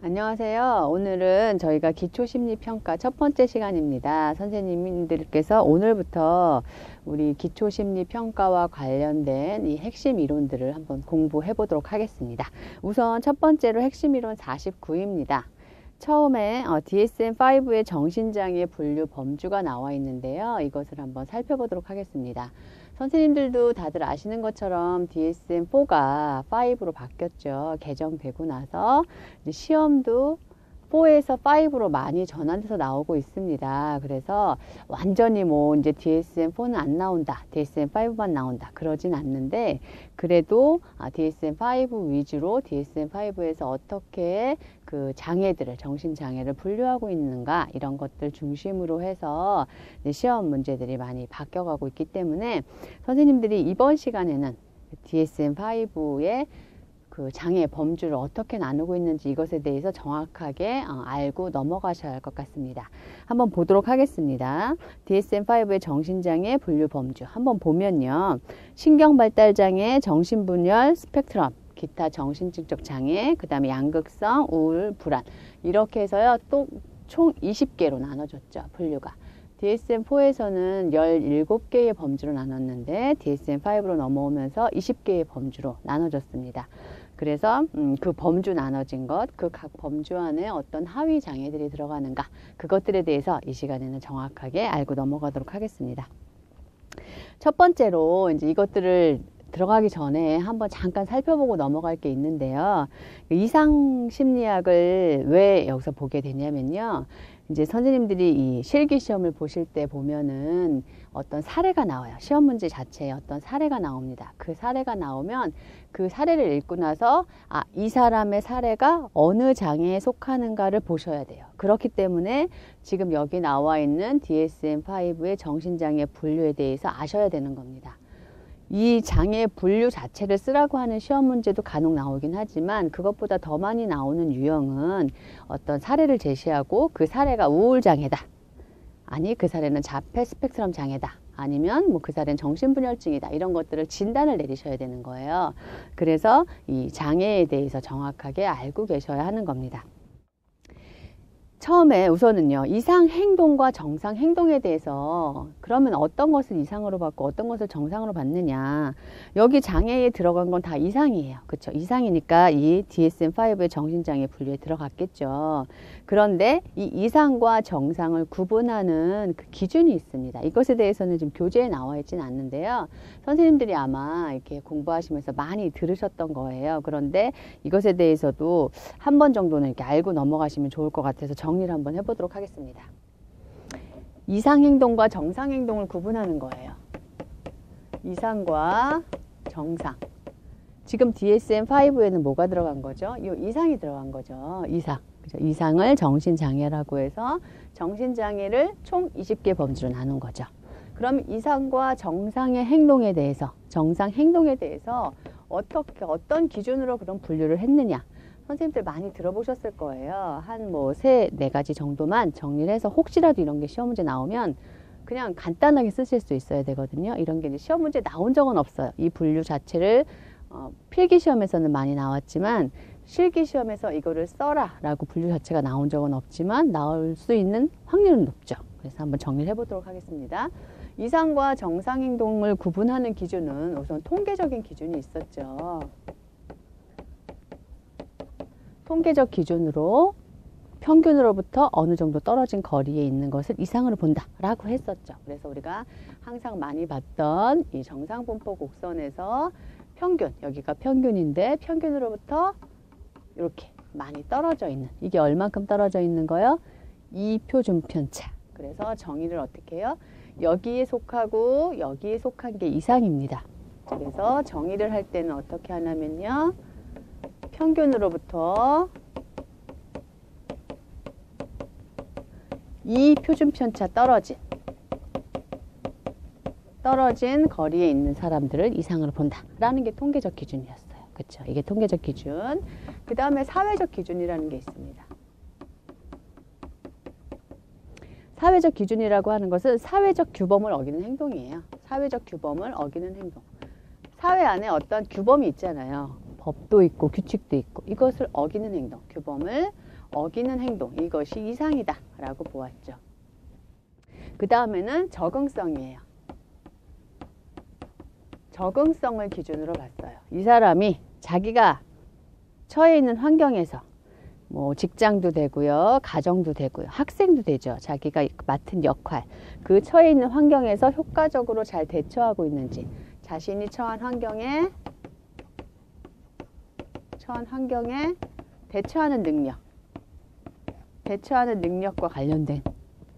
안녕하세요. 오늘은 저희가 기초심리평가 첫 번째 시간입니다. 선생님들께서 오늘부터 우리 기초심리평가와 관련된 이 핵심 이론들을 한번 공부해 보도록 하겠습니다. 우선 첫 번째로 핵심 이론 49입니다. 처음에 DSM-5의 정신장애 분류 범주가 나와 있는데요. 이것을 한번 살펴보도록 하겠습니다. 선생님들도 다들 아시는 것처럼 DSM-4가 5로 바뀌었죠. 개정되고 나서 이제 시험도 4에서 5로 많이 전환돼서 나오고 있습니다. 그래서 완전히 뭐 이제 DSM-4는 안 나온다, DSM-5만 나온다 그러진 않는데, 그래도 DSM-5 위주로 DSM-5에서 어떻게 그 장애들을, 정신장애를 분류하고 있는가, 이런 것들 중심으로 해서 시험 문제들이 많이 바뀌어가고 있기 때문에 선생님들이 이번 시간에는 DSM-5의 그 장애 범주를 어떻게 나누고 있는지 이것에 대해서 정확하게 알고 넘어가셔야 할 것 같습니다. 한번 보도록 하겠습니다. DSM-5의 정신장애 분류 범주 한번 보면요. 신경발달장애, 정신분열, 스펙트럼, 기타 정신증적 장애, 그 다음에 양극성, 우울, 불안, 이렇게 해서요 또 총 20개로 나눠졌죠. 분류가. DSM-4에서는 17개의 범주로 나눴는데 DSM-5로 넘어오면서 20개의 범주로 나눠졌습니다. 그래서 그 범주 나눠진 것, 그 각 범주 안에 어떤 하위 장애들이 들어가는가, 그것들에 대해서 이 시간에는 정확하게 알고 넘어가도록 하겠습니다. 첫 번째로 이제 이것들을 들어가기 전에 한번 잠깐 살펴보고 넘어갈 게 있는데요. 이상심리학을 왜 여기서 보게 되냐면요. 이제 선생님들이 이 실기시험을 보실 때 보면은 어떤 사례가 나와요. 시험 문제 자체에 어떤 사례가 나옵니다. 그 사례가 나오면 그 사례를 읽고 나서 이 사람의 사례가 어느 장애에 속하는가를 보셔야 돼요. 그렇기 때문에 지금 여기 나와 있는 DSM-5의 정신장애 분류에 대해서 아셔야 되는 겁니다. 이 장애 분류 자체를 쓰라고 하는 시험 문제도 간혹 나오긴 하지만 그것보다 더 많이 나오는 유형은 어떤 사례를 제시하고 그 사례가 우울장애다, 아니 그 사례는 자폐 스펙트럼 장애다, 아니면 뭐 그 사례는 정신분열증이다, 이런 것들을 진단을 내리셔야 되는 거예요. 그래서 이 장애에 대해서 정확하게 알고 계셔야 하는 겁니다. 처음에 우선은요, 이상 행동과 정상 행동에 대해서 그러면 어떤 것을 이상으로 받고 어떤 것을 정상으로 받느냐. 여기 장애에 들어간 건 다 이상이에요. 그렇죠? 이상이니까 이 DSM-5의 정신장애 분류에 들어갔겠죠. 그런데 이 이상과 정상을 구분하는 그 기준이 있습니다. 이것에 대해서는 지금 교재에 나와 있지는 않는데요. 선생님들이 아마 이렇게 공부하시면서 많이 들으셨던 거예요. 그런데 이것에 대해서도 한 번 정도는 이렇게 알고 넘어가시면 좋을 것 같아서 정리를 한번 해보도록 하겠습니다. 이상행동과 정상행동을 구분하는 거예요. 이상과 정상. 지금 DSM-5에는 뭐가 들어간 거죠? 이 이상이 들어간 거죠. 이상. 그죠? 이상을 정신장애라고 해서 정신장애를 총 20개 범주로 나눈 거죠. 그럼 이상과 정상의 행동에 대해서, 정상 행동에 대해서 어떤 기준으로 그런 분류를 했느냐. 선생님들 많이 들어보셨을 거예요. 한 뭐 3-4가지 정도만 정리를 해서 혹시라도 이런 게 시험 문제 나오면 그냥 간단하게 쓰실 수 있어야 되거든요. 이런 게 이제 시험 문제 나온 적은 없어요. 이 분류 자체를 필기시험에서는 많이 나왔지만 실기시험에서 이거를 써라 라고 분류 자체가 나온 적은 없지만 나올 수 있는 확률은 높죠. 그래서 한번 정리를 해보도록 하겠습니다. 이상과 정상 행동을 구분하는 기준은 우선 통계적인 기준이 있었죠. 통계적 기준으로 평균으로부터 어느 정도 떨어진 거리에 있는 것을 이상으로 본다라고 했었죠. 그래서 우리가 항상 많이 봤던 이 정상분포 곡선에서 평균, 여기가 평균인데 평균으로부터 이렇게 많이 떨어져 있는, 이게 얼만큼 떨어져 있는 거요? 2표준 편차. 그래서 정의를 어떻게 해요? 여기에 속하고 여기에 속한 게 이상입니다. 그래서 정의를 할 때는 어떻게 하냐면요. 평균으로부터 이 표준편차 떨어진 거리에 있는 사람들을 이상으로 본다라는 게 통계적 기준이었어요. 그렇죠? 이게 통계적 기준. 그 다음에 사회적 기준이라는 게 있습니다. 사회적 기준이라고 하는 것은 사회적 규범을 어기는 행동이에요. 사회적 규범을 어기는 행동. 사회 안에 어떤 규범이 있잖아요. 법도 있고 규칙도 있고 이것을 어기는 행동, 규범을 어기는 행동, 이것이 이상이다 라고 보았죠. 그 다음에는 적응성이에요. 적응성을 기준으로 봤어요. 이 사람이 자기가 처해 있는 환경에서 뭐 직장도 되고요, 가정도 되고요, 학생도 되죠. 자기가 맡은 역할, 그 처해 있는 환경에서 효과적으로 잘 대처하고 있는지, 자신이 처한 환경에 대처하는 능력과 관련된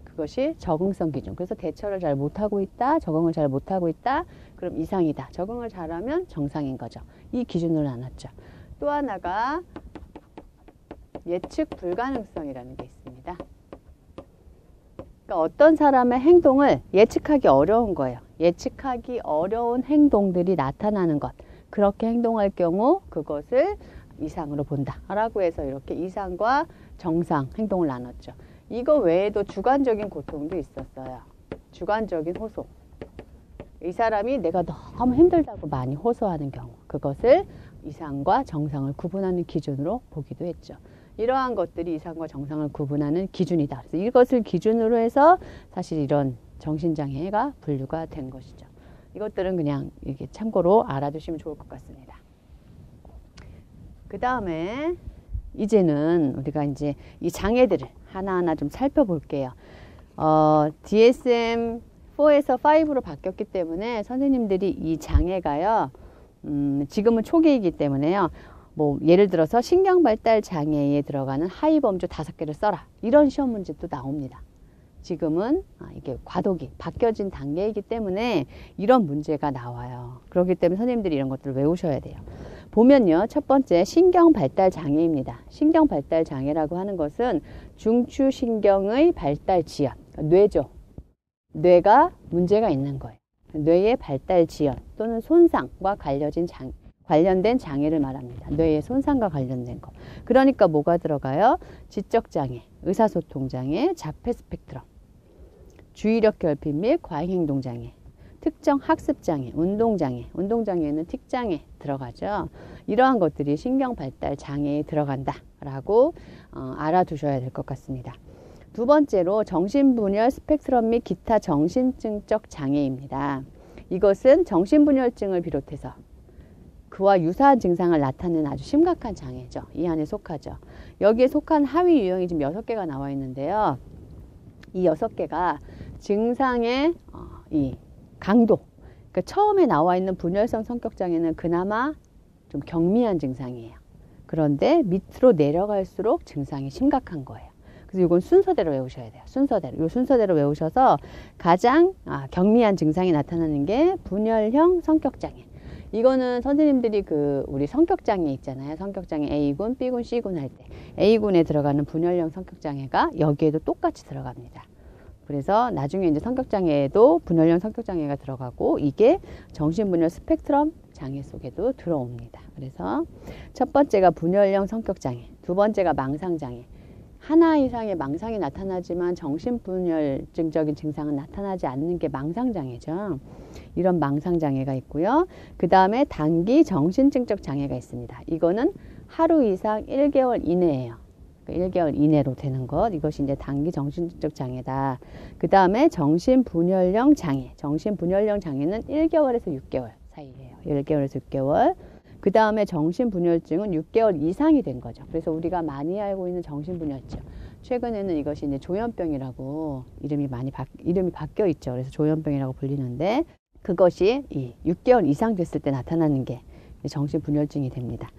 그것이 적응성 기준. 그래서 대처를 잘 못하고 있다, 적응을 잘 못하고 있다, 그럼 이상이다. 적응을 잘하면 정상인 거죠. 이 기준으로 나눴죠. 또 하나가 예측 불가능성이라는 게 있습니다. 그러니까 어떤 사람의 행동을 예측하기 어려운 거예요. 예측하기 어려운 행동들이 나타나는 것. 그렇게 행동할 경우 그것을 이상으로 본다 라고 해서 이렇게 이상과 정상 행동을 나눴죠. 이거 외에도 주관적인 고통도 있었어요. 주관적인 호소. 이 사람이 내가 너무 힘들다고 많이 호소하는 경우, 그것을 이상과 정상을 구분하는 기준으로 보기도 했죠. 이러한 것들이 이상과 정상을 구분하는 기준이다. 그래서 이것을 기준으로 해서 사실 이런 정신장애가 분류가 된 것이죠. 이것들은 그냥 이렇게 참고로 알아두시면 좋을 것 같습니다. 그 다음에 이제는 우리가 이제 이 장애들을 하나하나 좀 살펴볼게요. DSM-4에서 5로 바뀌었기 때문에 선생님들이 이 장애가요, 지금은 초기이기 때문에요, 뭐 예를 들어서 신경발달 장애에 들어가는 하위 범주 5개를 써라, 이런 시험 문제도 나옵니다. 지금은 이게 과도기 바뀌어진 단계이기 때문에 이런 문제가 나와요. 그렇기 때문에 선생님들이 이런 것들을 외우셔야 돼요. 보면요, 첫 번째 신경발달 장애입니다. 신경발달 장애라고 하는 것은 중추신경의 발달 지연, 뇌죠. 뇌가 문제가 있는 거예요. 뇌의 발달 지연 또는 손상과 관련된 장애를 말합니다. 뇌의 손상과 관련된 거. 그러니까 뭐가 들어가요? 지적장애, 의사소통장애, 자폐 스펙트럼, 주의력 결핍 및 과잉행동장애, 특정 학습장애, 운동장애, 운동장애는 틱장애 들어가죠. 이러한 것들이 신경발달 장애에 들어간다라고 알아두셔야 될 것 같습니다. 두 번째로 정신분열 스펙트럼 및 기타 정신증적 장애입니다. 이것은 정신분열증을 비롯해서 그와 유사한 증상을 나타내는 아주 심각한 장애죠. 이 안에 속하죠. 여기에 속한 하위 유형이 지금 6개가 나와 있는데요. 이 6개가 증상의 이 강도, 그러니까 처음에 나와 있는 분열성 성격장애는 그나마 좀 경미한 증상이에요. 그런데 밑으로 내려갈수록 증상이 심각한 거예요. 그래서 이건 순서대로 외우셔야 돼요. 순서대로. 이 순서대로 외우셔서 가장 경미한 증상이 나타나는 게 분열형 성격장애. 이거는 선생님들이 우리 성격장애 있잖아요. 성격장애 A군, B군, C군 할 때 A군에 들어가는 분열형 성격장애가 여기에도 똑같이 들어갑니다. 그래서 나중에 이제 성격장애에도 분열형 성격장애가 들어가고 이게 정신분열 스펙트럼 장애 속에도 들어옵니다. 그래서 첫 번째가 분열형 성격장애, 두 번째가 망상장애. 하나 이상의 망상이 나타나지만 정신분열증적인 증상은 나타나지 않는 게 망상장애죠. 이런 망상장애가 있고요. 그 다음에 단기 정신증적 장애가 있습니다. 이거는 하루 이상 1개월 이내예요. 1개월 이내로 되는 것. 이것이 이제 단기 정신증적 장애다. 그 다음에 정신분열형 장애. 정신분열형 장애는 1개월에서 6개월 사이예요. 1개월에서 6개월. 그 다음에 정신분열증은 6개월 이상이 된 거죠. 그래서 우리가 많이 알고 있는 정신분열증. 최근에는 이것이 이제 조현병이라고 이름이 바뀌어 있죠. 그래서 조현병이라고 불리는데 그것이 이 6개월 이상 됐을 때 나타나는 게 정신분열증이 됩니다.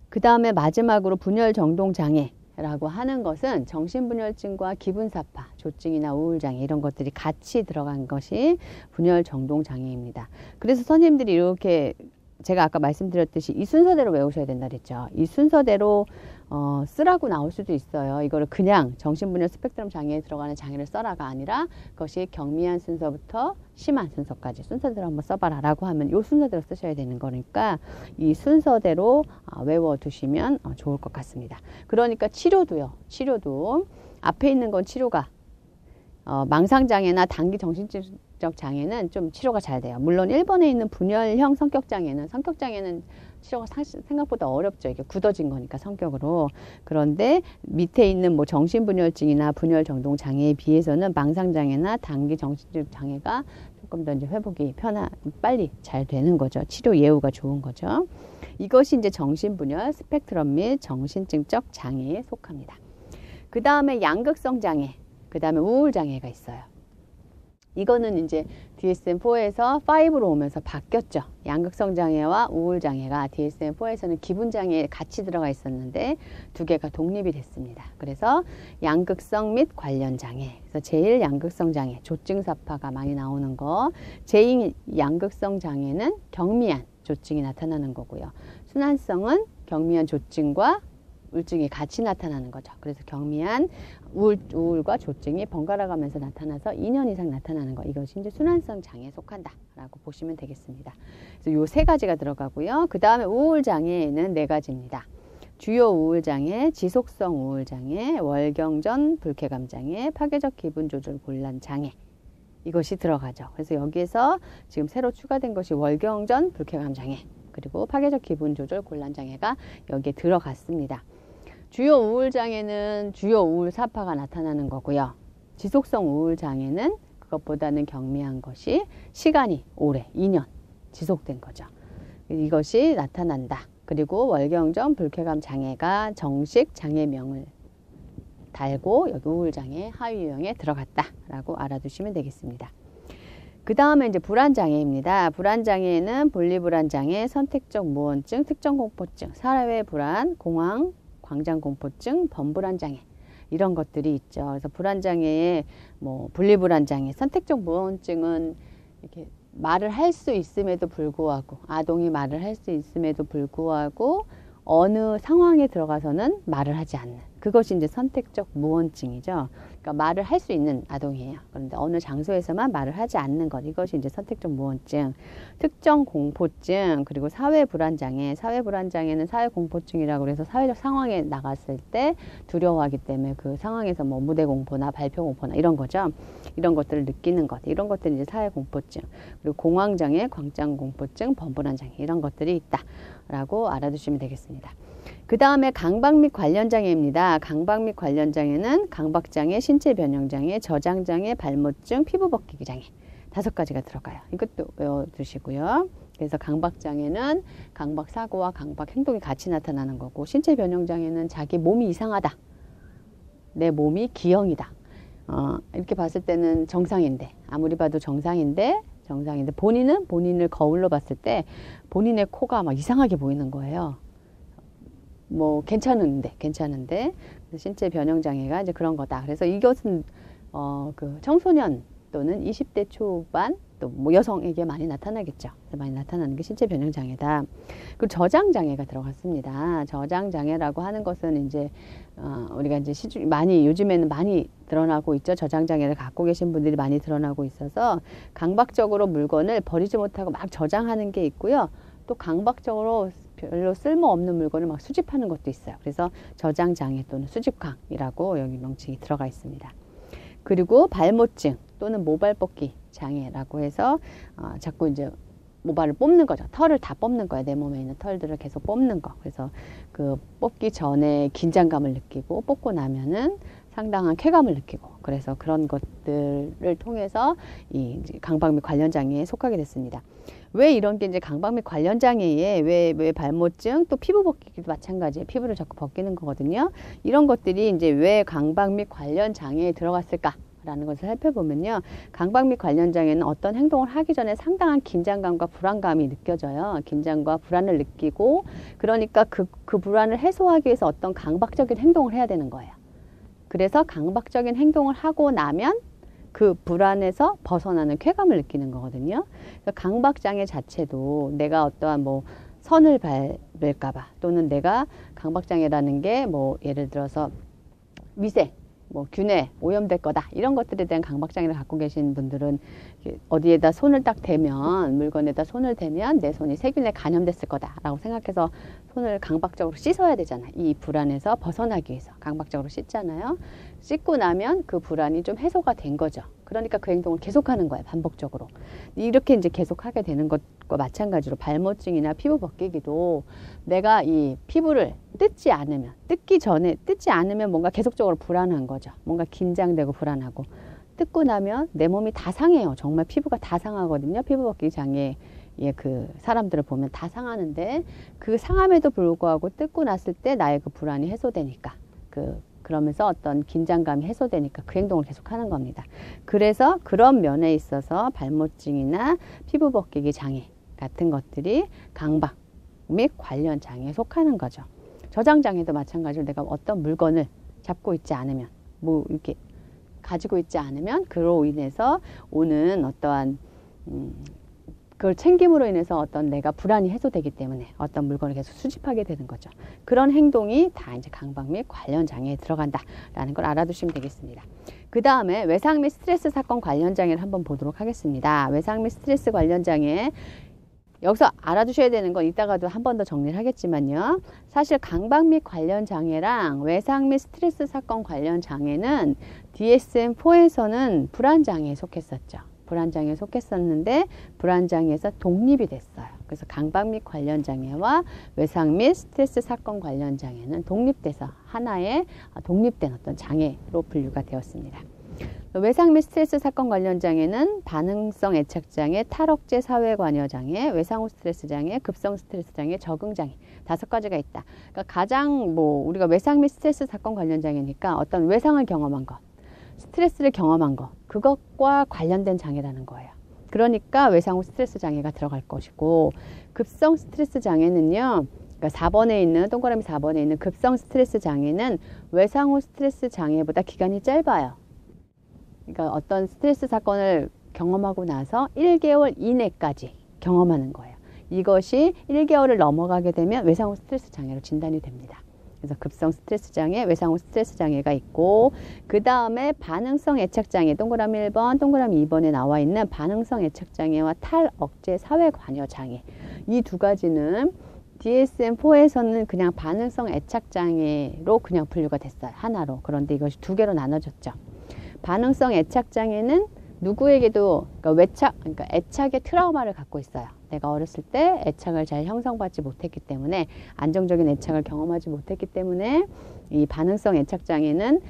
그 다음에 마지막으로 분열정동장애라고 하는 것은 정신분열증과 기분사파, 조증이나 우울장애 이런 것들이 같이 들어간 것이 분열정동장애입니다. 그래서 선생님들이 이렇게 제가 아까 말씀드렸듯이 이 순서대로 외우셔야 된다 그랬죠. 이 순서대로 쓰라고 나올 수도 있어요. 이거를 그냥 정신분열 스펙트럼 장애에 들어가는 장애를 써라가 아니라 그것이 경미한 순서부터 심한 순서까지 순서대로 한번 써봐라 라고 하면 이 순서대로 쓰셔야 되는 거니까 이 순서대로 외워두시면 좋을 것 같습니다. 그러니까 치료도 앞에 있는 건 치료가 망상장애나 단기 정신증적 장애는 좀 치료가 잘 돼요. 물론 1번에 있는 분열형 성격장애는 치료가 생각보다 어렵죠. 이게 굳어진 거니까 성격으로. 그런데 밑에 있는 뭐 정신분열증이나 분열정동 장애에 비해서는 망상장애나 단기 정신적 장애가 조금 더 이제 회복이 빨리 잘 되는 거죠. 치료 예후가 좋은 거죠. 이것이 이제 정신분열 스펙트럼 및 정신증적 장애에 속합니다. 그 다음에 양극성 장애, 그 다음에 우울장애가 있어요. 이거는 이제 DSM-4에서 5로 오면서 바뀌었죠. 양극성 장애와 우울 장애가 DSM-4에서는 기분 장애에 같이 들어가 있었는데 두 개가 독립이 됐습니다. 그래서 양극성 및 관련 장애. 그래서 제1 양극성 장애, 조증사파가 많이 나오는 거. 제2 양극성 장애는 경미한 조증이 나타나는 거고요. 순환성은 경미한 조증과 우울증이 같이 나타나는 거죠. 그래서 경미한 우울과 조증이 번갈아 가면서 나타나서 2년 이상 나타나는 거. 이것이 이제 순환성 장애에 속한다라고 보시면 되겠습니다. 그래서 요 세 가지가 들어가고요. 그 다음에 우울 장애는 네 가지입니다. 주요 우울 장애, 지속성 우울 장애, 월경전 불쾌감 장애, 파괴적 기분 조절 곤란 장애. 이것이 들어가죠. 그래서 여기에서 지금 새로 추가된 것이 월경전 불쾌감 장애, 그리고 파괴적 기분 조절 곤란 장애가 여기에 들어갔습니다. 주요 우울 장애는 주요 우울 사파가 나타나는 거고요. 지속성 우울 장애는 그것보다는 경미한 것이 시간이 오래 2년 지속된 거죠. 이것이 나타난다. 그리고 월경전 불쾌감 장애가 정식 장애명을 달고 여기 우울 장애 하위 유형에 들어갔다라고 알아두시면 되겠습니다. 그 다음에 이제 불안장애입니다. 불안장애는 분리불안장애, 선택적 무언증, 특정공포증, 사회 불안, 공황, 광장공포증, 범불안장애 이런 것들이 있죠. 그래서 불안장애에 뭐 분리불안장애, 선택적 무언증은 이렇게 말을 할 수 있음에도 불구하고 아동이 말을 할 수 있음에도 불구하고 어느 상황에 들어가서는 말을 하지 않는 그것이 이제 선택적 무언증이죠. 그러니까 말을 할 수 있는 아동이에요. 그런데 어느 장소에서만 말을 하지 않는 것 이것이 이제 선택적 무언증, 특정 공포증 그리고 사회 불안장애. 사회 불안장애는 사회 공포증이라고 해서 사회적 상황에 나갔을 때 두려워하기 때문에 그 상황에서 뭐 무대 공포나 발표 공포나 이런 거죠. 이런 것들을 느끼는 것 이런 것들이 이제 사회 공포증 그리고 공황장애, 광장 공포증, 범불안장애 이런 것들이 있다라고 알아두시면 되겠습니다. 그 다음에 강박 및 관련 장애입니다. 강박 및 관련 장애는 강박장애, 신체 변형장애, 저장장애, 발모증, 피부 벗기기 장애 5가지가 들어가요. 이것도 외워두시고요. 그래서 강박장애는 강박 사고와 강박 행동이 같이 나타나는 거고 신체 변형장애는 자기 몸이 이상하다. 내 몸이 기형이다. 이렇게 봤을 때는 정상인데 아무리 봐도 정상인데 본인은 본인을 거울로 봤을 때 본인의 코가 막 이상하게 보이는 거예요. 뭐 괜찮은데 신체 변형 장애가 이제 그런 거다. 그래서 이것은 그 청소년 또는 20대 초반 또 뭐 여성에게 많이 나타나겠죠. 많이 나타나는 게 신체 변형 장애다. 그리고 저장 장애가 들어갔습니다. 저장 장애라고 하는 것은 이제 우리가 이제 많이 요즘에는 많이 드러나고 있죠. 저장 장애를 갖고 계신 분들이 많이 드러나고 있어서 강박적으로 물건을 버리지 못하고 막 저장하는 게 있고요. 또 강박적으로 별로 쓸모없는 물건을 막 수집하는 것도 있어요. 그래서 저장장애 또는 수집광이라고 여기 명칭이 들어가 있습니다. 그리고 발모증 또는 모발 뽑기 장애라고 해서 자꾸 이제 모발을 뽑는 거죠. 털을 다 뽑는 거예요. 내 몸에 있는 털들을 계속 뽑는 거. 그래서 그 뽑기 전에 긴장감을 느끼고 뽑고 나면은 상당한 쾌감을 느끼고 그래서 그런 것들을 통해서 이 강박 및 관련 장애에 속하게 됐습니다. 왜 이런 게 이제 강박 및 관련 장애에 왜 발모증 또 피부 벗기기도 마찬가지예요. 피부를 자꾸 벗기는 거거든요. 이런 것들이 이제 왜 강박 및 관련 장애에 들어갔을까라는 것을 살펴보면요. 강박 및 관련 장애는 어떤 행동을 하기 전에 상당한 긴장감과 불안감이 느껴져요. 긴장과 불안을 느끼고 그러니까 그 불안을 해소하기 위해서 어떤 강박적인 행동을 해야 되는 거예요. 그래서 강박적인 행동을 하고 나면 그 불안에서 벗어나는 쾌감을 느끼는 거거든요. 그래서 강박장애 자체도 내가 어떠한 뭐 선을 밟을까봐 또는 내가 강박장애라는 게 뭐 예를 들어서 위생, 뭐 균에 오염될 거다 이런 것들에 대한 강박장애를 갖고 계신 분들은 어디에다 손을 딱 대면 물건에다 손을 대면 내 손이 세균에 감염됐을 거다라고 생각해서 손을 강박적으로 씻어야 되잖아요. 이 불안에서 벗어나기 위해서 강박적으로 씻잖아요. 씻고 나면 그 불안이 좀 해소가 된 거죠. 그러니까 그 행동을 계속하는 거예요. 반복적으로. 이렇게 이제 계속하게 되는 것과 마찬가지로 발모증이나 피부 벗기기도 내가 이 피부를 뜯지 않으면 뭔가 계속적으로 불안한 거죠. 뭔가 긴장되고 불안하고, 뜯고 나면 내 몸이 다 상해요. 정말 피부가 다 상하거든요. 피부 벗기기 장애 그 사람들을 보면 다 상하는데, 그 상함에도 불구하고 뜯고 났을 때 나의 그 불안이 해소되니까, 그러면서 어떤 긴장감이 해소되니까 그 행동을 계속 하는 겁니다. 그래서 그런 면에 있어서 발모증이나 피부 벗기기 장애 같은 것들이 강박 및 관련 장애에 속하는 거죠. 저장 장애도 마찬가지로 내가 어떤 물건을 잡고 있지 않으면, 뭐 이렇게 가지고 있지 않으면 그로 인해서 오는 어떠한 그걸 챙김으로 인해서 어떤 내가 불안이 해소되기 때문에 어떤 물건을 계속 수집하게 되는 거죠. 그런 행동이 다 이제 강박 및 관련 장애에 들어간다라는 걸 알아두시면 되겠습니다. 그 다음에 외상 및 스트레스 사건 관련 장애를 한번 보도록 하겠습니다. 외상 및 스트레스 관련 장애, 여기서 알아두셔야 되는 건 이따가도 한 번 더 정리를 하겠지만요. 사실 강박 및 관련 장애랑 외상 및 스트레스 사건 관련 장애는 DSM-4에서는 불안장애에 속했었죠. 불안장애에 속했었는데 불안장애에서 독립이 됐어요. 그래서 강박 및 관련 장애와 외상 및 스트레스 사건 관련 장애는 독립돼서 하나의 독립된 어떤 장애로 분류가 되었습니다. 외상 및 스트레스 사건 관련 장애는 반응성 애착 장애, 탈억제 사회 관여 장애, 외상 후 스트레스 장애, 급성 스트레스 장애, 적응 장애 5가지가 있다. 그러니까 가장 우리가 외상 및 스트레스 사건 관련 장애니까 어떤 외상을 경험한 것, 스트레스를 경험한 것, 그것과 관련된 장애라는 거예요. 그러니까 외상 후 스트레스 장애가 들어갈 것이고, 급성 스트레스 장애는요, 그러니까 4번에 있는, 동그라미 4번에 있는 급성 스트레스 장애는 외상 후 스트레스 장애보다 기간이 짧아요. 그러니까 어떤 스트레스 사건을 경험하고 나서 1개월 이내까지 경험하는 거예요. 이것이 1개월을 넘어가게 되면 외상 후 스트레스 장애로 진단이 됩니다. 그래서 급성 스트레스 장애, 외상 후 스트레스 장애가 있고, 그 다음에 반응성 애착 장애, 동그라미 1번, 동그라미 2번에 나와 있는 반응성 애착 장애와 탈억제 사회 관여 장애, 이 2가지는 DSM-4에서는 그냥 반응성 애착 장애로 그냥 분류가 됐어요. 하나로. 그런데 이것이 2개로 나눠졌죠. 반응성 애착 장애는 누구에게도 그러니까 애착의 트라우마를 갖고 있어요. 내가 어렸을 때 애착을 잘 형성받지 못했기 때문에, 안정적인 애착을 경험하지 못했기 때문에 이 반응성 애착 장애는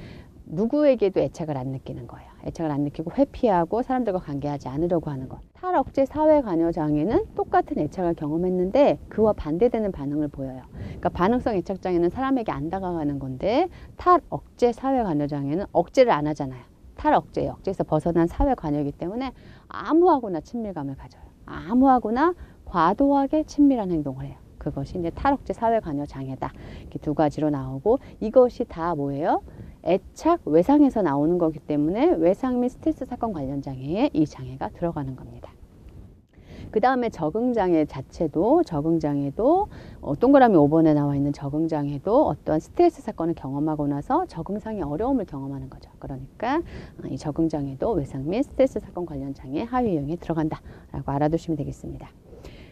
누구에게도 애착을 안 느끼는 거예요. 애착을 안 느끼고 회피하고 사람들과 관계하지 않으려고 하는 것. 탈억제 사회 관여 장애는 똑같은 애착을 경험했는데 그와 반대되는 반응을 보여요. 그러니까 반응성 애착 장애는 사람에게 안 다가가는 건데, 탈억제 사회 관여 장애는 억제를 안 하잖아요. 탈억제, 억제에서 벗어난 사회 관여이기 때문에 아무하고나 친밀감을 가져요. 아무하고나 과도하게 친밀한 행동을 해요. 그것이 이제 탈억제 사회 관여 장애다. 이렇게 2가지로 나오고, 이것이 다 뭐예요? 애착 외상에서 나오는 거기 때문에 외상 및 스트레스 사건 관련 장애에 이 장애가 들어가는 겁니다. 그 다음에 적응장애 자체도, 적응장애도 동그라미 5번에 나와 있는 적응장애도 어떠한 스트레스 사건을 경험하고 나서 적응상의 어려움을 경험하는 거죠. 그러니까 이 적응장애도 외상 및 스트레스 사건 관련 장애 하위 유형에 들어간다라고 알아두시면 되겠습니다.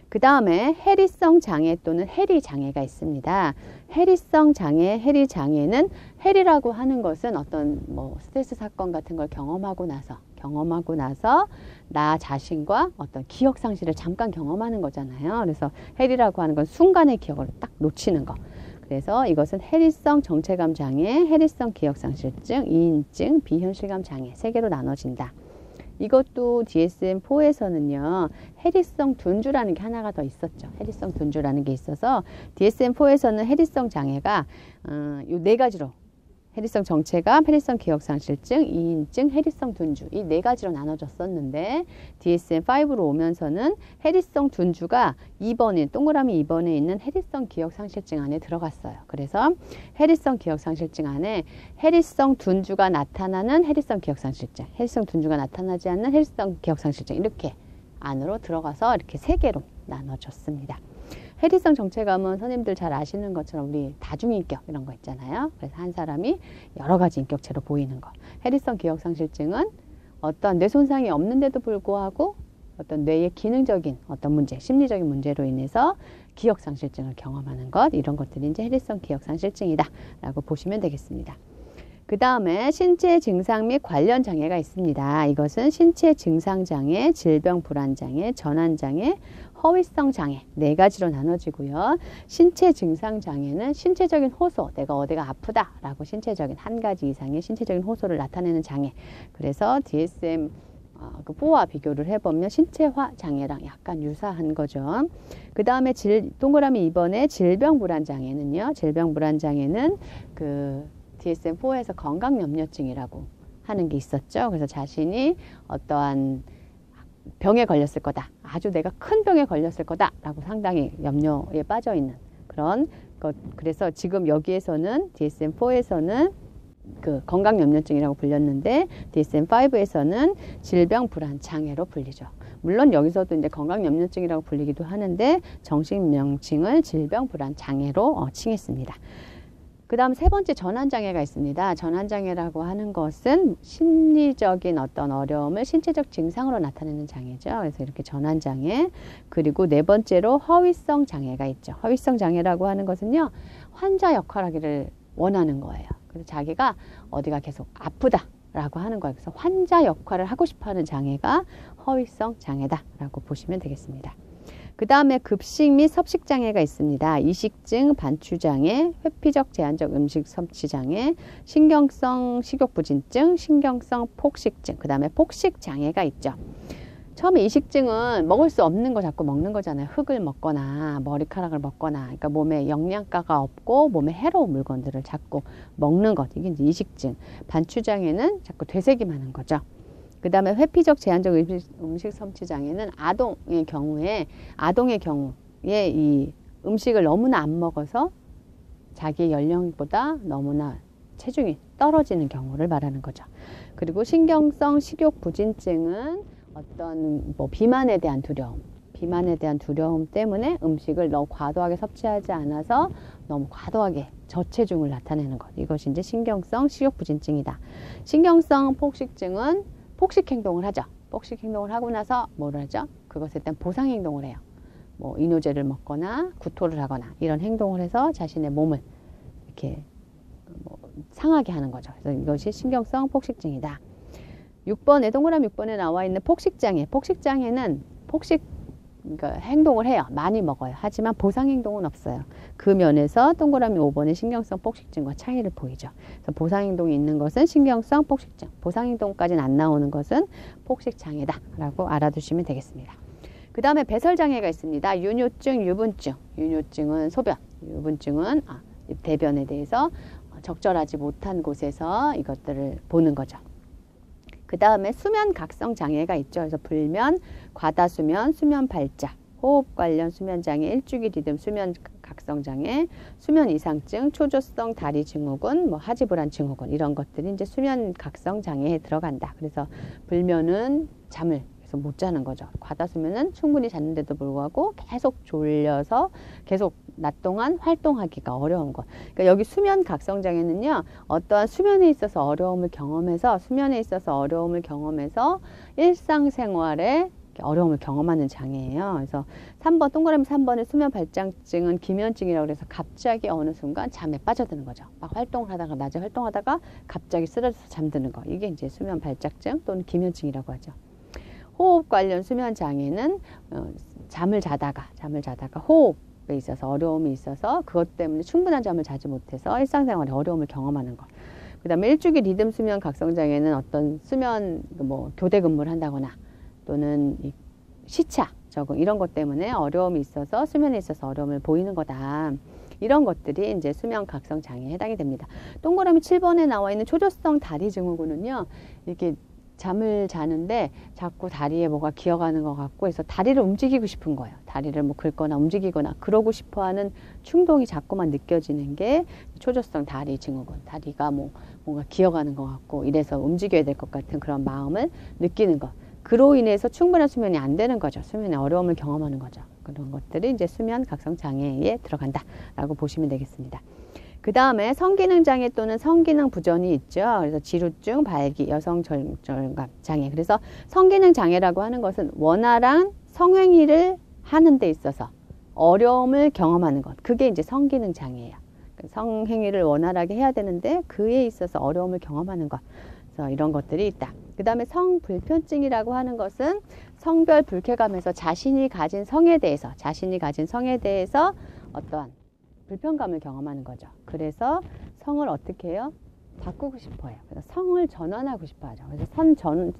그 다음에 해리성 장애 또는 해리 장애가 있습니다. 해리성 장애, 해리 장애는, 해리라고 하는 것은 어떤 스트레스 사건 같은 걸 경험하고 나서 나 자신과 어떤 기억 상실을 잠깐 경험하는 거잖아요. 그래서 해리라고 하는 건 순간의 기억을 딱 놓치는 거. 그래서 이것은 해리성 정체감 장애, 해리성 기억상실증, 이인증, 비현실감 장애 3개로 나눠진다. 이것도 DSM-4에서는요, 해리성 둔주라는 게 하나가 더 있었죠. 해리성 둔주라는 게 있어서 DSM-4에서는 해리성 장애가 요 4가지로, 해리성 정체감, 해리성 기억상실증, 이인증, 해리성 둔주, 이 4가지로 나눠졌었는데, DSM-5로 오면서는 해리성 둔주가 2번인, 동그라미 2번에 있는 해리성 기억상실증 안에 들어갔어요. 그래서 해리성 기억상실증 안에 해리성 둔주가 나타나는 해리성 기억상실증, 해리성 둔주가 나타나지 않는 해리성 기억상실증, 이렇게 안으로 들어가서 이렇게 3개로 나눠졌습니다. 해리성 정체감은 선생님들 잘 아시는 것처럼 우리 다중인격 이런 거 있잖아요. 그래서 한 사람이 여러 가지 인격체로 보이는 거. 해리성 기억상실증은 어떤 뇌 손상이 없는데도 불구하고 어떤 뇌의 기능적인 어떤 문제, 심리적인 문제로 인해서 기억상실증을 경험하는 것, 이런 것들이 이제 해리성 기억상실증이다 라고 보시면 되겠습니다. 그 다음에 신체 증상 및 관련 장애가 있습니다. 이것은 신체 증상 장애, 질병 불안 장애, 전환 장애, 허위성 장애 네 가지로 나눠지고요. 신체 증상 장애는 신체적인 호소, 내가 어디가 아프다라고 신체적인 한 가지 이상의 신체적인 호소를 나타내는 장애. 그래서 DSM 4와 비교를 해보면 신체화 장애랑 약간 유사한 거죠. 그 다음에 동그라미 2번에 질병불안장애는요. 질병불안장애는 그 DSM-4에서 건강염려증이라고 하는 게 있었죠. 그래서 자신이 어떠한 병에 걸렸을 거다. 아주 내가 큰 병에 걸렸을 거다. 라고 상당히 염려에 빠져 있는 그런 것. 그래서 지금 여기에서는 DSM-4에서는 그 건강염려증이라고 불렸는데 DSM-5에서는 질병불안장애로 불리죠. 물론 여기서도 이제 건강염려증이라고 불리기도 하는데 정식 명칭을 질병불안장애로 칭했습니다. 그 다음 세 번째 전환장애가 있습니다. 전환장애라고 하는 것은 심리적인 어떤 어려움을 신체적 증상으로 나타내는 장애죠. 그래서 이렇게 전환장애. 그리고 네 번째로 허위성 장애가 있죠. 허위성 장애라고 하는 것은요. 환자 역할하기를 원하는 거예요. 그래서 자기가 어디가 계속 아프다라고 하는 거예요. 그래서 환자 역할을 하고 싶어하는 장애가 허위성 장애다라고 보시면 되겠습니다. 그 다음에 급식 및 섭식 장애가 있습니다. 이식증, 반추장애, 회피적 제한적 음식 섭취 장애, 신경성 식욕부진증, 신경성 폭식증, 그 다음에 폭식 장애가 있죠. 처음에 이식증은 먹을 수 없는 거 자꾸 먹는 거잖아요. 흙을 먹거나 머리카락을 먹거나, 그러니까 몸에 영양가가 없고 몸에 해로운 물건들을 자꾸 먹는 것. 이게 이제 이식증. 반추장애는 자꾸 되새기만 하는 거죠. 그 다음에 회피적 제한적 음식 섭취 장애는 아동의 경우에 이 음식을 너무나 안 먹어서 자기 연령보다 너무나 체중이 떨어지는 경우를 말하는 거죠. 그리고 신경성 식욕 부진증은 어떤 비만에 대한 두려움 때문에 음식을 너무 과도하게 섭취하지 않아서 너무 과도하게 저체중을 나타내는 것. 이것이 이제 신경성 식욕 부진증이다. 신경성 폭식증은 폭식 행동을 하죠. 폭식 행동을 하고 나서 뭘 하죠? 그것에 대한 보상 행동을 해요. 뭐 이뇨제를 먹거나 구토를 하거나 이런 행동을 해서 자신의 몸을 이렇게 상하게 하는 거죠. 그래서 이것이 신경성 폭식증이다. 6번에 동그라미 6번에 나와 있는 폭식장애. 폭식장애는 그러니까 행동을 해요. 많이 먹어요. 하지만 보상 행동은 없어요. 그 면에서 동그라미 5번의 신경성 폭식증과 차이를 보이죠. 그래서 보상 행동이 있는 것은 신경성 폭식증, 보상 행동까지는 안 나오는 것은 폭식장애다라고 알아두시면 되겠습니다. 그 다음에 배설장애가 있습니다. 윤효증, 유분증. 윤효증은 소변, 유분증은 대변에 대해서 적절하지 못한 곳에서 이것들을 보는 거죠. 그 다음에 수면 각성 장애가 있죠. 그래서 불면, 과다수면, 수면 발작, 호흡 관련 수면 장애, 일주기 리듬 수면 각성 장애, 수면 이상증, 초조성 다리 증후군, 하지불안 증후군 이런 것들이 이제 수면 각성 장애에 들어간다. 그래서 불면은 잠을 계속 못 자는 거죠. 과다수면은 충분히 잤는데도 불구하고 계속 졸려서 계속 낮 동안 활동하기가 어려운 것. 그러니까 여기 수면 각성 장애는요. 어떠한 수면에 있어서 어려움을 경험해서 일상생활에 어려움을 경험하는 장애예요. 그래서 3번 동그라미 3번의 수면 발작증은 기면증이라고 해서 갑자기 어느 순간 잠에 빠져드는 거죠. 막 활동을 하다가 낮에 활동하다가 갑자기 쓰러져서 잠드는 거. 이게 이제 수면 발작증 또는 기면증이라고 하죠. 호흡 관련 수면 장애는 잠을 자다가 호흡에 있어서 어려움이 있어서 그것 때문에 충분한 잠을 자지 못해서 일상생활에 어려움을 경험하는 것. 그 다음에 일주기 리듬 수면 각성 장애는 어떤 수면 교대 근무를 한다거나 또는 시차 적응 이런 것 때문에 어려움이 있어서 수면에 있어서 어려움을 보이는 거다. 이런 것들이 이제 수면 각성 장애에 해당이 됩니다. 동그라미 7번에 나와 있는 초조성 다리 증후군은요. 이렇게 잠을 자는데 자꾸 다리에 뭐가 기어가는 것 같고 해서 다리를 움직이고 싶은 거예요. 다리를 긁거나 움직이거나 그러고 싶어하는 충동이 자꾸만 느껴지는 게 초조성 다리 증후군. 다리가 뭔가 기어가는 것 같고 이래서 움직여야 될 것 같은 그런 마음을 느끼는 것. 그로 인해서 충분한 수면이 안 되는 거죠. 수면에 어려움을 경험하는 거죠. 그런 것들이 이제 수면 각성 장애에 들어간다라고 보시면 되겠습니다. 그 다음에 성기능장애 또는 성기능 부전이 있죠. 그래서 지루증, 발기, 여성절감 장애. 그래서 성기능장애라고 하는 것은 원활한 성행위를 하는 데 있어서 어려움을 경험하는 것. 그게 이제 성기능장애예요. 성행위를 원활하게 해야 되는데 그에 있어서 어려움을 경험하는 것. 그래서 이런 것들이 있다. 그 다음에 성불편증이라고 하는 것은 성별 불쾌감에서 자신이 가진 성에 대해서 어떠한 불편감을 경험하는 거죠. 그래서 성을 어떻게 해요? 바꾸고 싶어 해요. 그래서 성을 전환하고 싶어 하죠. 그래서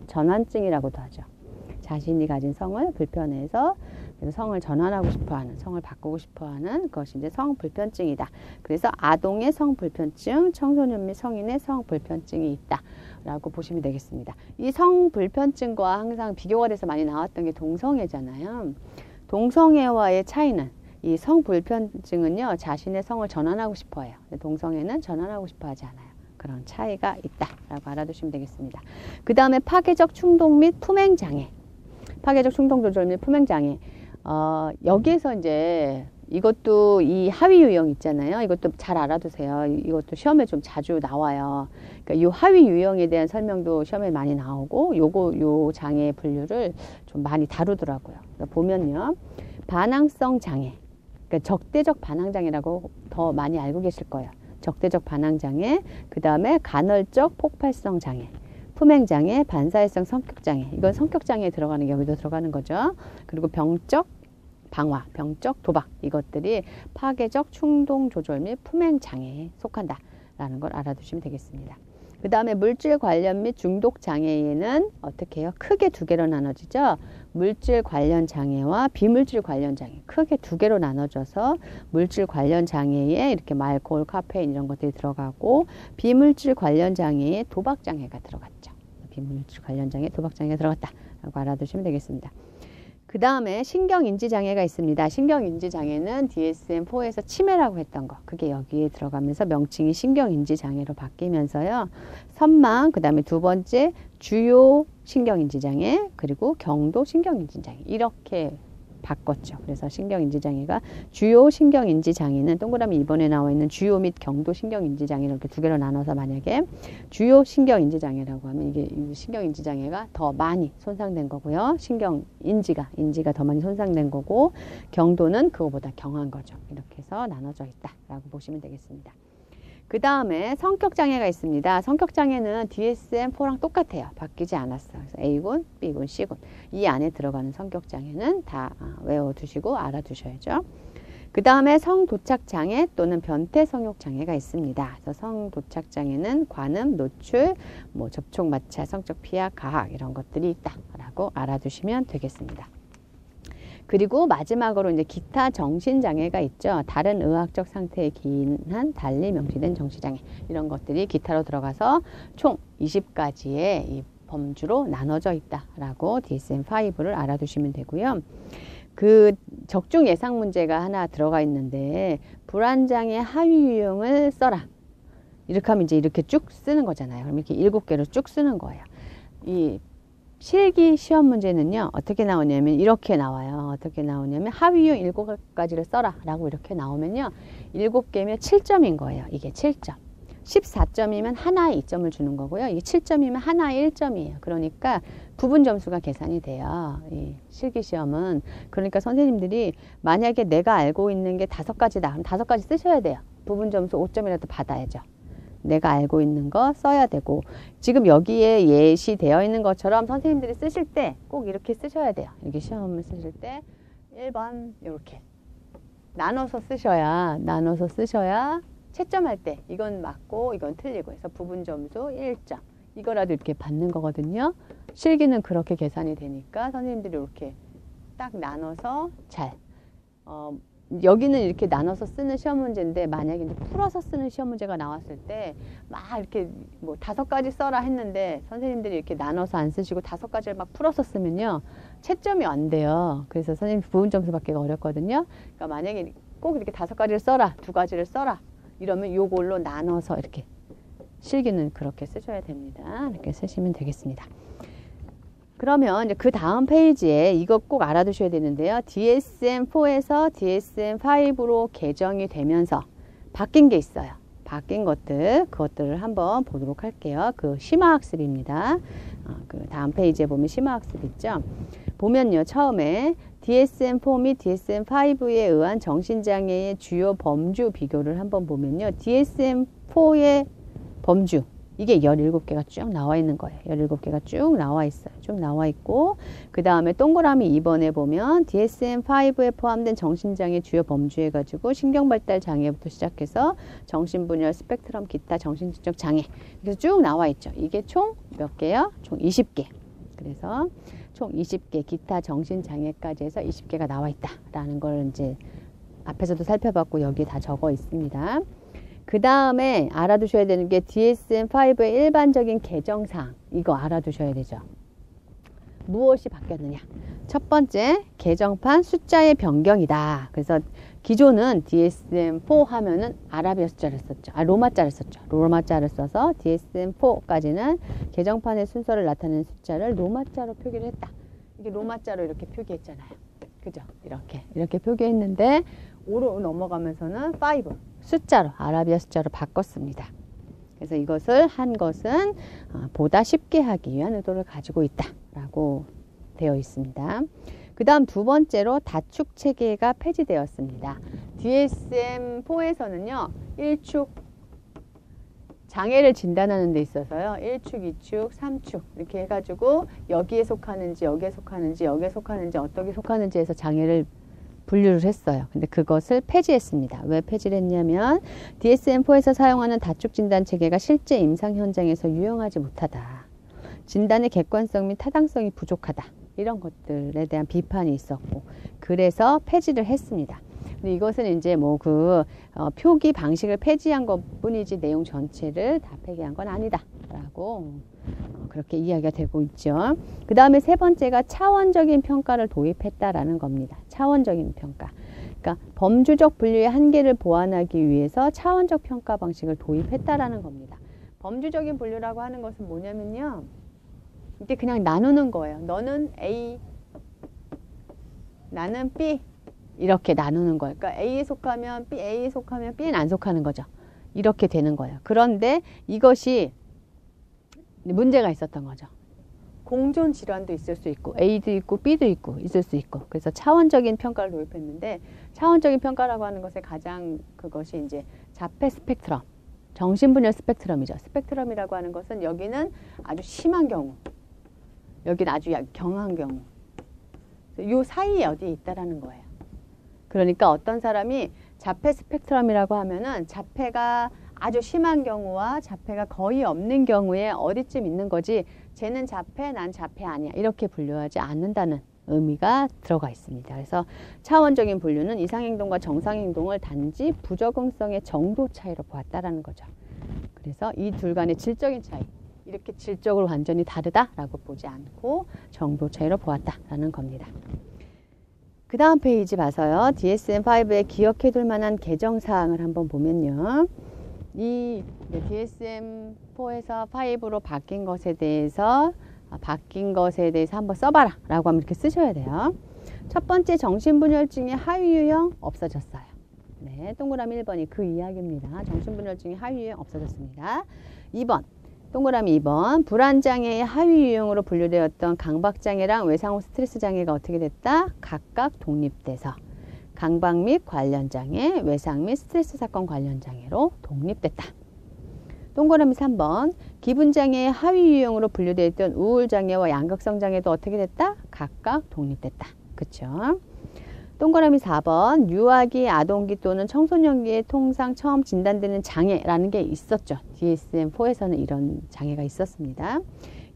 전환증이라고도 하죠. 자신이 가진 성을 불편해서 그래서 성을 전환하고 싶어 하는, 성을 바꾸고 싶어 하는 것이 이제 성불편증이다. 그래서 아동의 성불편증, 청소년 및 성인의 성불편증이 있다. 라고 보시면 되겠습니다. 이 성불편증과 항상 비교가 돼서 많이 나왔던 게 동성애잖아요. 동성애와의 차이는 이 성불편증은요, 자신의 성을 전환하고 싶어 해요. 동성애는 전환하고 싶어 하지 않아요. 그런 차이가 있다라고 알아두시면 되겠습니다. 그 다음에 파괴적 충동 및 품행장애. 파괴적 충동 조절 및 품행장애. 여기에서 이제 이것도 이 하위 유형 있잖아요. 이것도 잘 알아두세요. 이것도 시험에 좀 자주 나와요. 그러니까 이 하위 유형에 대한 설명도 시험에 많이 나오고 요 장애 분류를 좀 많이 다루더라고요. 그러니까 보면요. 반항성 장애. 그러니까 적대적 반항장애라고 더 많이 알고 계실 거예요. 적대적 반항장애, 그 다음에 간헐적 폭발성 장애, 품행장애, 반사회성 성격장애. 이건 성격장애에 들어가는 게 여기도 들어가는 거죠. 그리고 병적 방화, 병적 도박, 이것들이 파괴적 충동 조절 및 품행장애에 속한다라는 걸 알아두시면 되겠습니다. 그 다음에 물질 관련 및 중독 장애에는 어떻게 해요? 크게 두 개로 나눠지죠. 물질 관련 장애와 비물질 관련 장애. 크게 두 개로 나눠져서 물질 관련 장애에 이렇게 알코올, 카페인 이런 것들이 들어가고 비물질 관련 장애에 도박 장애가 들어갔죠. 비물질 관련 장애, 도박 장애가 들어갔다라고 알아두시면 되겠습니다. 그 다음에 신경인지장애가 있습니다. 신경인지장애는 DSM-4에서 치매라고 했던 거. 그게 여기에 들어가면서 명칭이 신경인지장애로 바뀌면서요. 선망, 그 다음에 두 번째 주요 신경인지장애, 그리고 경도 신경인지장애. 이렇게 바꿨죠. 그래서 신경인지장애가 주요 신경인지장애는 동그라미 2번에 나와 있는 주요 및 경도 신경인지장애 이렇게 두 개로 나눠서 만약에 주요 신경인지장애라고 하면 이게 신경인지장애가 더 많이 손상된 거고요. 신경인지가 더 많이 손상된 거고 경도는 그거보다 경한 거죠. 이렇게 해서 나눠져 있다라고 보시면 되겠습니다. 그 다음에 성격장애가 있습니다. 성격장애는 DSM-4랑 똑같아요. 바뀌지 않았어요. 그래서 A군, B군, C군. 이 안에 들어가는 성격장애는 다 외워두시고 알아두셔야죠. 그 다음에 성도착장애 또는 변태성욕장애가 있습니다. 그래서 성도착장애는 관음, 노출, 접촉, 마찰, 성적 피하, 가학 이런 것들이 있다라고 알아두시면 되겠습니다. 그리고 마지막으로 이제 기타 정신장애가 있죠. 다른 의학적 상태에 기인한 달리 명시된 정신장애 이런 것들이 기타로 들어가서 총 20가지의 이 범주로 나눠져 있다라고 DSM-5를 알아두시면 되고요. 그 적중 예상 문제가 하나 들어가 있는데 불안장애 하위 유형을 써라. 이렇게 하면 이제 이렇게 쭉 쓰는 거잖아요. 그럼 이렇게 7개로 쭉 쓰는 거예요. 이 실기 시험 문제는요. 어떻게 나오냐면 이렇게 나와요. 어떻게 나오냐면 하위유형 7가지를 써라 라고 이렇게 나오면요. 7개면 7점인 거예요. 이게 7점. 14점이면 하나에 2점을 주는 거고요. 이게 7점이면 하나에 1점이에요. 그러니까 부분 점수가 계산이 돼요. 이 실기 시험은. 그러니까 선생님들이 만약에 내가 알고 있는 게 5가지다. 그럼 5가지 쓰셔야 돼요. 부분 점수 5점이라도 받아야죠. 내가 알고 있는 거 써야 되고 지금 여기에 예시되어 있는 것처럼 선생님들이 쓰실 때 꼭 이렇게 쓰셔야 돼요. 이렇게 시험을 쓰실 때 1번 이렇게 나눠서 쓰셔야 채점할 때 이건 맞고 이건 틀리고 해서 부분 점수 1점 이거라도 이렇게 받는 거거든요. 실기는 그렇게 계산이 되니까 선생님들이 이렇게 딱 나눠서 여기는 이렇게 나눠서 쓰는 시험 문제인데 만약에 이제 풀어서 쓰는 시험 문제가 나왔을 때 막 이렇게 5가지 써라 했는데 선생님들이 이렇게 나눠서 안 쓰시고 5가지를 막 풀어서 쓰면요 채점이 안 돼요. 그래서 선생님 부분 점수 받기가 어렵거든요. 그러니까 만약에 꼭 이렇게 5가지를 써라, 2가지를 써라 이러면 요걸로 나눠서 이렇게 실기는 그렇게 쓰셔야 됩니다. 이렇게 쓰시면 되겠습니다. 그러면 이제 그 다음 페이지에 이거 꼭 알아두셔야 되는데요. DSM-4에서 DSM-5로 개정이 되면서 바뀐 게 있어요. 바뀐 그것들을 한번 보도록 할게요. 그 심화학습입니다. 그 다음 페이지에 보면 심화학습 있죠. 보면요. 처음에 DSM-4 및 DSM-5에 의한 정신장애의 주요 범주 비교를 한번 보면요. DSM-4의 범주 이게 17개가 쭉 나와 있는 거예요. 17개가 쭉 나와 있어요. 쭉 나와 있고 그 다음에 동그라미 2번에 보면 DSM-5에 포함된 정신장애 주요 범주해 가지고 신경발달 장애부터 시작해서 정신분열, 스펙트럼, 기타 정신지적 장애 그래서 쭉 나와 있죠. 이게 총 몇 개요? 총 20개. 그래서 총 20개 기타 정신장애까지 해서 20개가 나와 있다라는 걸 이제 앞에서도 살펴봤고 여기에 다 적어 있습니다. 그 다음에 알아두셔야 되는 게 DSM-5의 일반적인 개정사항 이거 알아두셔야 되죠. 무엇이 바뀌었느냐. 첫 번째 개정판 숫자의 변경이다. 그래서 기존은 DSM-4 하면은 아라비아 숫자를 썼죠. 로마자를 썼죠. 로마자를 써서 DSM-4까지는 개정판의 순서를 나타내는 숫자를 로마자로 표기를 했다. 이게 로마자로 이렇게 표기했잖아요. 그죠? 이렇게 표기했는데 5로 넘어가면서는 5 숫자로 아라비아 숫자로 바꿨습니다. 그래서 이것을 한 것은 보다 쉽게 하기 위한 의도를 가지고 있다라고 되어 있습니다. 그 다음 두 번째로 다축 체계가 폐지되었습니다. DSM-4에서는요 1축 장애를 진단하는 데 있어서요 1축, 2축, 3축 이렇게 해가지고 여기에 속하는지 여기에 속하는지 여기에 속하는지 어떻게 속하는지 해서 장애를 분류를 했어요. 근데 그것을 폐지했습니다. 왜 폐지를 했냐면 DSM-4에서 사용하는 다축 진단 체계가 실제 임상 현장에서 유용하지 못하다. 진단의 객관성 및 타당성이 부족하다. 이런 것들에 대한 비판이 있었고 그래서 폐지를 했습니다. 근데 이것은 이제 뭐 표기 방식을 폐지한 것 뿐이지 내용 전체를 다 폐기한 건 아니다. 라고 그렇게 이야기가 되고 있죠. 그 다음에 세 번째가 차원적인 평가를 도입했다라는 겁니다. 차원적인 평가. 그러니까 범주적 분류의 한계를 보완하기 위해서 차원적 평가 방식을 도입했다라는 겁니다. 범주적인 분류라고 하는 것은 뭐냐면요. 이게 그냥 나누는 거예요. 너는 A, 나는 B 이렇게 나누는 거예요. 그러니까 A에 속하면 B, A에 속하면 B는 안 속하는 거죠. 이렇게 되는 거예요. 그런데 이것이 문제가 있었던 거죠. 공존 질환도 있을 수 있고 A도 있고 B도 있고 있을 수 있고 그래서 차원적인 평가를 도입했는데 차원적인 평가라고 하는 것의 가장 그것이 이제 자폐 스펙트럼, 정신분열 스펙트럼이죠. 스펙트럼이라고 하는 것은 여기는 아주 심한 경우, 여기는 아주 경한 경우, 요 사이에 어디에 있다라는 거예요. 그러니까 어떤 사람이 자폐 스펙트럼이라고 하면은 자폐가 아주 심한 경우와 자폐가 거의 없는 경우에 어디쯤 있는 거지 쟤는 자폐, 난 자폐 아니야 이렇게 분류하지 않는다는 의미가 들어가 있습니다. 그래서 차원적인 분류는 이상행동과 정상행동을 단지 부적응성의 정도 차이로 보았다라는 거죠. 그래서 이 둘 간의 질적인 차이 이렇게 질적으로 완전히 다르다라고 보지 않고 정도 차이로 보았다라는 겁니다. 그 다음 페이지 봐서요. DSM-5에 기억해둘 만한 개정사항을 한번 보면요. 이 DSM-4에서 5로 바뀐 것에 대해서 한번 써봐라 라고 하면 이렇게 쓰셔야 돼요. 첫 번째 정신분열증의 하위 유형 없어졌어요. 네, 동그라미 1번이 그 이야기입니다. 정신분열증의 하위 유형 없어졌습니다. 2번 동그라미 2번 불안장애의 하위 유형으로 분류되었던 강박장애랑 외상후 스트레스 장애가 어떻게 됐다? 각각 독립돼서 강박 및 관련 장애, 외상 및 스트레스 사건 관련 장애로 독립됐다. 동그라미 3번 기분장애의 하위 유형으로 분류되어 있던 우울장애와 양극성 장애도 어떻게 됐다? 각각 독립됐다. 그쵸? 동그라미 4번 유아기, 아동기 또는 청소년기에 통상 처음 진단되는 장애라는 게 있었죠. DSM-4에서는 이런 장애가 있었습니다.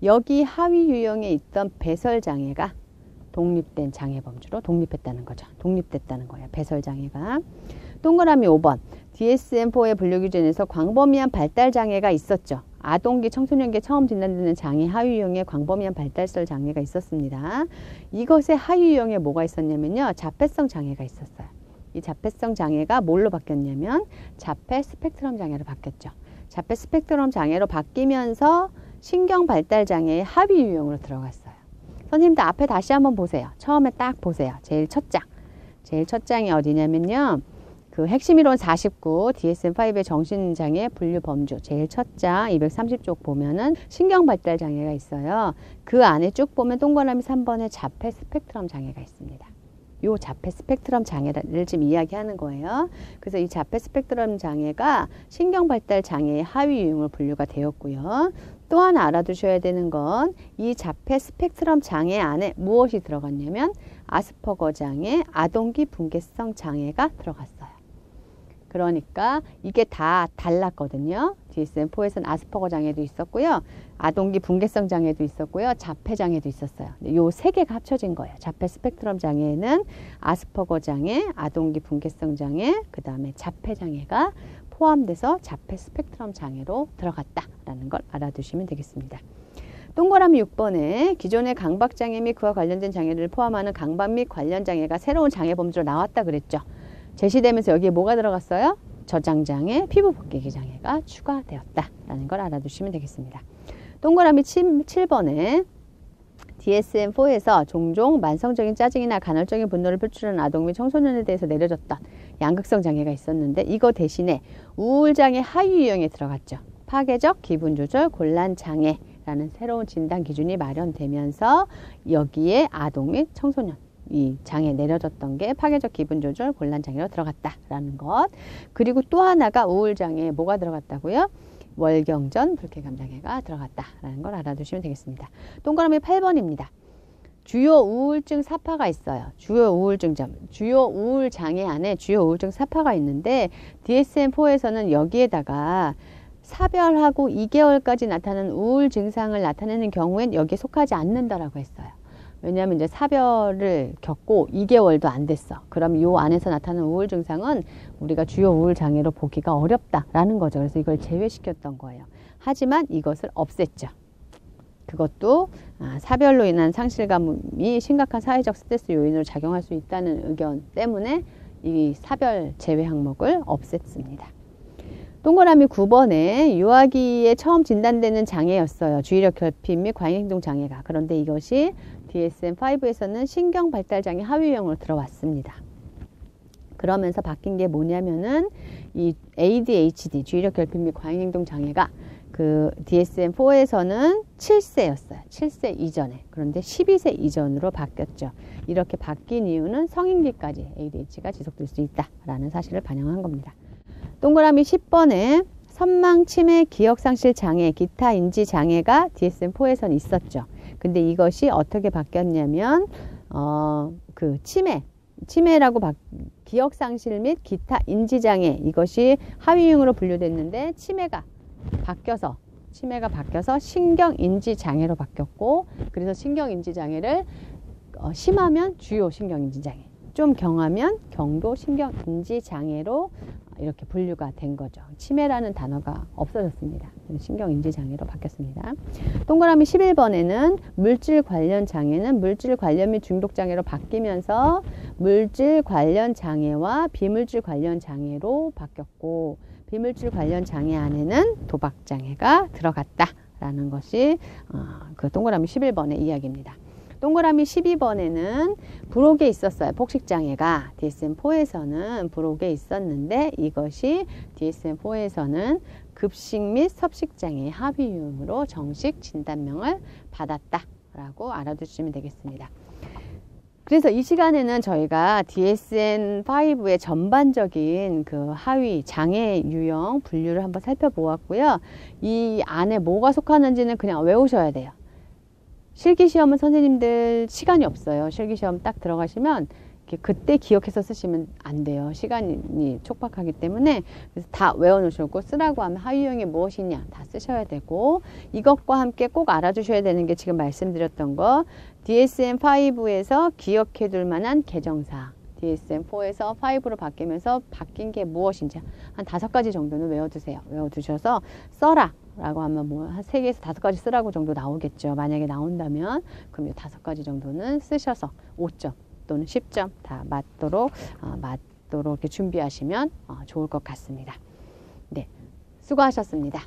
여기 하위 유형에 있던 배설장애가 독립된 장애 범주로 독립했다는 거죠. 독립됐다는 거예요. 배설장애가. 동그라미 5번 DSM-4의 분류 기준에서 광범위한 발달 장애가 있었죠. 아동기, 청소년기에 처음 진단되는 장애 하위 유형에 광범위한 발달성 장애가 있었습니다. 이것의 하위 유형에 뭐가 있었냐면요. 자폐성 장애가 있었어요. 이 자폐성 장애가 뭘로 바뀌었냐면 자폐 스펙트럼 장애로 바뀌었죠. 자폐 스펙트럼 장애로 바뀌면서 신경 발달 장애의 하위 유형으로 들어갔어요. 선생님들 앞에 다시 한번 보세요. 처음에 딱 보세요. 제일 첫 장. 제일 첫 장이 어디냐면요. 그 핵심 이론 49 DSM-5의 정신장애 분류 범주 제일 첫 장 230쪽 보면은 신경발달 장애가 있어요. 그 안에 쭉 보면 동그라미 3번에 자폐 스펙트럼 장애가 있습니다. 요 자폐 스펙트럼 장애를 지금 이야기하는 거예요. 그래서 이 자폐 스펙트럼 장애가 신경발달 장애의 하위 유형으로 분류가 되었고요. 또 하나 알아두셔야 되는 건 이 자폐 스펙트럼 장애 안에 무엇이 들어갔냐면 아스퍼거 장애, 아동기 분개성 장애가 들어갔어요. 그러니까 이게 다 달랐거든요. DSM-4에서는 아스퍼거 장애도 있었고요. 아동기 분개성 장애도 있었고요. 자폐 장애도 있었어요. 요 세 개가 합쳐진 거예요. 자폐 스펙트럼 장애에는 아스퍼거 장애, 아동기 분개성 장애, 그 다음에 자폐 장애가 포함돼서 자폐 스펙트럼 장애로 들어갔다라는 걸 알아두시면 되겠습니다. 동그라미 6번에 기존의 강박장애 및 그와 관련된 장애를 포함하는 강박 및 관련 장애가 새로운 장애 범주로 나왔다 그랬죠. 제시되면서 여기에 뭐가 들어갔어요? 저장장애, 피부 벗기기 장애가 추가되었다라는 걸 알아두시면 되겠습니다. 동그라미 7번에 DSM-4에서 종종 만성적인 짜증이나 간헐적인 분노를 표출하는 아동 및 청소년에 대해서 내려졌던 양극성 장애가 있었는데 이거 대신에 우울장애 하위 유형에 들어갔죠. 파괴적 기분조절 곤란장애라는 새로운 진단 기준이 마련되면서 여기에 아동 및 청소년 이 장애 내려졌던 게 파괴적 기분조절 곤란장애로 들어갔다라는 것. 그리고 또 하나가 우울장애에 뭐가 들어갔다고요? 월경전 불쾌감장애가 들어갔다라는 걸 알아두시면 되겠습니다. 동그라미 8번입니다. 주요 우울증 4파가 있어요. 주요 우울장애 안에 주요 우울증 4파가 있는데 DSM-4에서는 여기에다가 사별하고 2개월까지 나타나는 우울 증상을 나타내는 경우엔 여기에 속하지 않는다라고 했어요. 왜냐하면 이제 사별을 겪고 2개월도 안 됐어. 그럼 요 안에서 나타나는 우울 증상은 우리가 주요 우울 장애로 보기가 어렵다라는 거죠. 그래서 이걸 제외시켰던 거예요. 하지만 이것을 없앴죠. 그것도 사별로 인한 상실감이 심각한 사회적 스트레스 요인으로 작용할 수 있다는 의견 때문에 이 사별 제외 항목을 없앴습니다. 동그라미 9번에 유아기에 처음 진단되는 장애였어요. 주의력 결핍 및 과잉행동 장애가. 그런데 이것이 DSM-5에서는 신경발달장애 하위유형으로 들어왔습니다. 그러면서 바뀐 게 뭐냐면은 이 ADHD, 주의력 결핍 및 과잉행동 장애가 그 DSM-4에서는 7세였어요. 7세 이전에. 그런데 12세 이전으로 바뀌었죠. 이렇게 바뀐 이유는 성인기까지 ADHD가 지속될 수 있다라는 사실을 반영한 겁니다. 동그라미 10번에 선망, 치매, 기억상실 장애, 기타 인지 장애가 DSM-4에서는 있었죠. 근데 이것이 어떻게 바뀌었냐면 그 치매라고 기억상실 및 기타 인지 장애 이것이 하위유형으로 분류됐는데 치매가 바뀌어서 신경인지 장애로 바뀌었고 그래서 신경인지 장애를 심하면 주요 신경인지 장애, 좀 경하면 경도 신경인지 장애로 이렇게 분류가 된 거죠. 치매라는 단어가 없어졌습니다. 신경인지 장애로 바뀌었습니다. 동그라미 11번에는 물질 관련 장애는 물질 관련 및 중독 장애로 바뀌면서 물질 관련 장애와 비물질 관련 장애로 바뀌었고 비물질 관련 장애 안에는 도박 장애가 들어갔다라는 것이 그 동그라미 11번의 이야기입니다. 동그라미 12번에는 부록에 있었어요. 폭식장애가 DSM-4에서는 부록에 있었는데 이것이 DSM-4에서는 급식 및 섭식장애의 합의유형으로 정식 진단명을 받았다라고 알아두시면 되겠습니다. 그래서 이 시간에는 저희가 DSM-5의 전반적인 그 하위 장애 유형 분류를 한번 살펴보았고요. 이 안에 뭐가 속하는지는 그냥 외우셔야 돼요. 실기시험은 선생님들 시간이 없어요. 실기시험 딱 들어가시면 그때 기억해서 쓰시면 안 돼요. 시간이 촉박하기 때문에 그래서 다 외워놓으시고 쓰라고 하면 하위유형이 무엇이냐 다 쓰셔야 되고 이것과 함께 꼭 알아주셔야 되는 게 지금 말씀드렸던 거 DSM-5에서 기억해둘 만한 개정사항 DSM-4에서 5로 바뀌면서 바뀐 게 무엇인지 한 5가지 정도는 외워두세요. 외워두셔서 써라 라고 하면 뭐 한 3개에서 5가지 쓰라고 정도 나오겠죠. 만약에 나온다면 그럼 이 5가지 정도는 쓰셔서 5점 또는 10점 다 맞도록 이렇게 준비하시면 좋을 것 같습니다. 네, 수고하셨습니다.